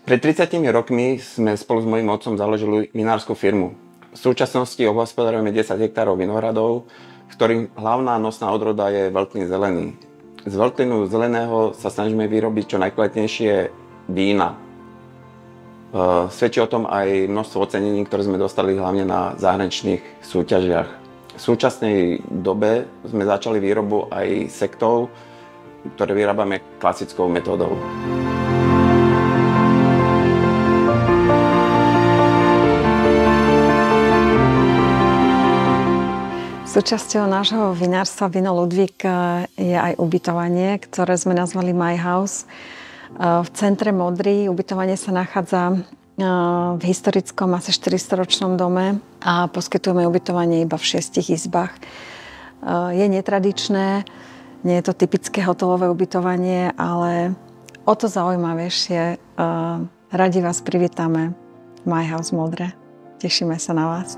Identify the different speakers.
Speaker 1: Pred 30 rokmi sme spolu s mojím otcom založili vinárskú firmu. V súčasnosti obhospodarujeme 10 hektárov vinohradov, v ktorých hlavná nosná odroda je veľtlín zelený. Z veľtlínu zeleného sa snažíme vyrobiť čo najkvalitnejšie vína. Svedčí o tom aj množstvo ocenení, ktoré sme dostali hlavne na zahraničných súťažiach. V súčasnej dobe sme začali výrobu aj sektov, ktoré vyrábame klasickou metódou.
Speaker 2: Súčasťou nášho vinárstva Vino Ludvík je aj ubytovanie, ktoré sme nazvali My House. V centre Modry ubytovanie sa nachádza v historickom asi 400-ročnom dome a poskytujeme ubytovanie iba v 6 izbách. Je netradičné, nie je to typické hotelové ubytovanie, ale o to zaujímavejšie. Radi vás privítame v My House Modre. Tešíme sa na vás.